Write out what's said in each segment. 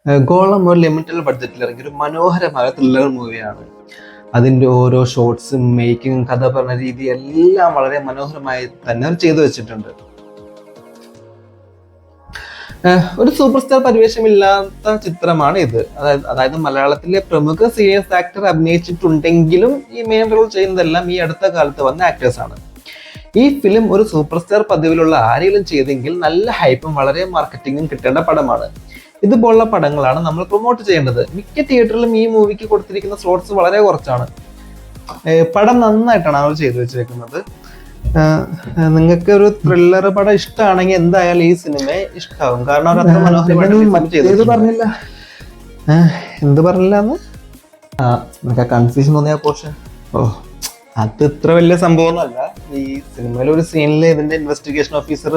ഗോളം ഒരു ലിമിറ്റഡ് ബഡ്ജറ്റിൽ ഇറങ്ങിയ ഒരു മനോഹരമായ ത്രില്ലർ മൂവിയാണ്. അതിൻ്റെ ഓരോ ഷോട്ട്സും മേക്കിങ്ങും കഥ പറഞ്ഞ രീതി എല്ലാം വളരെ മനോഹരമായി തന്നെ അവർ ചെയ്തു വെച്ചിട്ടുണ്ട്. ഒരു സൂപ്പർ സ്റ്റാർ പരിവേഷമില്ലാത്ത ചിത്രമാണ് ഇത്. അതായത് മലയാളത്തിലെ പ്രമുഖ സീരിയസ് ആക്ടർ അഭിനയിച്ചിട്ടുണ്ടെങ്കിലും ഈ മെയിൻ റോൾ ചെയ്യുന്നതെല്ലാം ഈ അടുത്ത കാലത്ത് വന്ന ആക്ടേഴ്സ് ആണ്. ഈ ഫിലിം ഒരു സൂപ്പർ സ്റ്റാർ പദവിയിലുള്ള ആരെങ്കിലും ചെയ്തെങ്കിൽ നല്ല ഹൈപ്പും വളരെ മാർക്കറ്റിംഗും കിട്ടേണ്ട പടമാണ്. ഇതുപോലുള്ള പടങ്ങളാണ് നമ്മൾ പ്രൊമോട്ട് ചെയ്യേണ്ടത്. മിക്ക തിയേറ്ററിലും ഈ മൂവിക്ക് കൊടുത്തിരിക്കുന്ന സ്ലോട്ട്സ് വളരെ കുറച്ചാണ്. പടം നന്നായിട്ടാണ് അവർ ചെയ്തു വെച്ചേക്കുന്നത്. നിങ്ങൾക്ക് ഒരു ത്രില്ലർ പടം ഇഷ്ടമാണെങ്കിൽ എന്തായാലും ഈ സിനിമ ഇഷ്ടമാവും. കാരണം അവർ അത്ര മനോഹരമായിട്ട് പറഞ്ഞില്ല. എന്ത് പറഞ്ഞില്ലാന്ന് നിനക്ക് കൺഫ്യൂഷൻ തോന്നിയ പോർഷൻ? അത് ഇത്ര വലിയ സംഭവമൊന്നുമല്ല. ഈ സിനിമയിലെ ഒരു സീനിൽ ഇതിന്റെ ഇൻവെസ്റ്റിഗേഷൻ ഓഫീസർ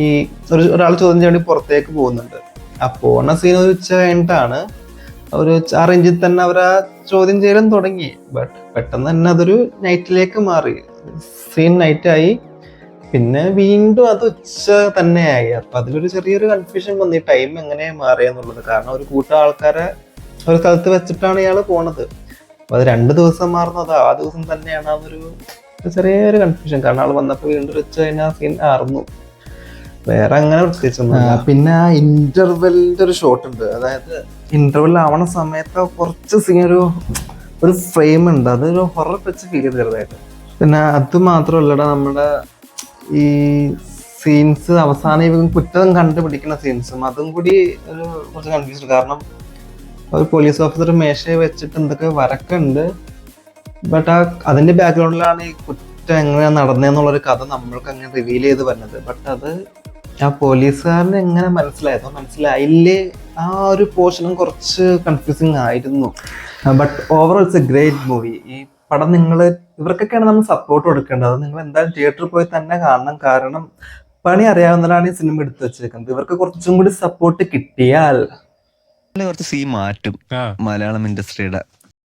ഈ ഒരാൾ ചോദ്യം ചെയ്യാൻ വേണ്ടി പുറത്തേക്ക് പോകുന്നുണ്ട്. ആ പോണ സീൻ ഒരു ഉച്ച കഴിഞ്ഞിട്ടാണ്. ഒരു 6 ഇഞ്ചിൽ തന്നെ അവർ ആ ചോദ്യം ചെയ്യലും തുടങ്ങി. ബട്ട് പെട്ടെന്ന് തന്നെ അതൊരു നൈറ്റിലേക്ക് മാറി. സീൻ നൈറ്റായി, പിന്നെ വീണ്ടും അത് ഉച്ച തന്നെയായി. അപ്പൊ അതിലൊരു ചെറിയൊരു കൺഫ്യൂഷൻ വന്നു, ഈ ടൈം എങ്ങനെ മാറിയെന്നുള്ളത്. കാരണം ഒരു കൂട്ടം ആൾക്കാരെ ഒരു സ്ഥലത്ത് വെച്ചിട്ടാണ് ഇയാൾ പോണത്. അപ്പൊ അത് 2 ദിവസം മാറുന്നത് ആ ദിവസം തന്നെയാണ്. അതൊരു ചെറിയൊരു കൺഫ്യൂഷൻ. കാരണം ആൾ വന്നപ്പോൾ വീണ്ടും ഉച്ച കഴിഞ്ഞാൽ ആ സീൻ ആർന്നു. വേറെ അങ്ങനെ പ്രത്യേകിച്ചൊന്നും. പിന്നെ ആ ഇന്റർവെല്ലിന്റെ ഒരു ഷോട്ട് ഉണ്ട്. അതായത് ഇന്റർവെൽ ആവണ സമയത്ത് കുറച്ച് സീൻ ഒരു ഫ്രെയിം ഉണ്ട്. അതൊരു ഹൊറർ ടച്ച് ഫീൽ ചെയ്ത് ചെറുതായിട്ട്. പിന്നെ അത് മാത്രമല്ലടാ, നമ്മുടെ ഈ സീൻസ് അവസാനം ഇവ കുറ്റം കണ്ടുപിടിക്കുന്ന സീൻസും അതും കൂടി ഒരു കുറച്ച് കൺഫ്യൂഷൻ. കാരണം ഒരു പോലീസ് ഓഫീസർ മേശയെ വെച്ചിട്ട് എന്തൊക്കെ വരക്കുണ്ട്. ബട്ട് അതിന്റെ ബാക്ക്ഗ്രൗണ്ടിലാണ് ഈ കുറ്റം എങ്ങനെയാണ് നടന്നതെന്നുള്ളൊരു കഥ നമ്മൾക്ക് അങ്ങനെ റിവീൽ ചെയ്ത് വരുന്നത്. ബട്ട് അത് ആ പോലീസുകാരന് എങ്ങനെ മനസ്സിലായില്ലേ, ആ ഒരു പോർഷനും കുറച്ച് കൺഫ്യൂസിങ് ആയിരുന്നു. But overall it's A great movie. ഈ പടം ഇവർക്കൊക്കെയാണ് നമ്മൾ സപ്പോർട്ട് കൊടുക്കേണ്ടത്. നിങ്ങൾ എന്തായാലും തിയേറ്ററിൽ പോയി തന്നെ കാണണം. കാരണം പണി അറിയാവുന്നവരാണ് ഈ സിനിമ എടുത്തു വെച്ചേക്കുന്നത്. ഇവർക്ക് കുറച്ചും കൂടി സപ്പോർട്ട് കിട്ടിയാൽ കുറച്ച് സീൻ മാറ്റും മലയാളം ഇൻഡസ്ട്രിയുടെ.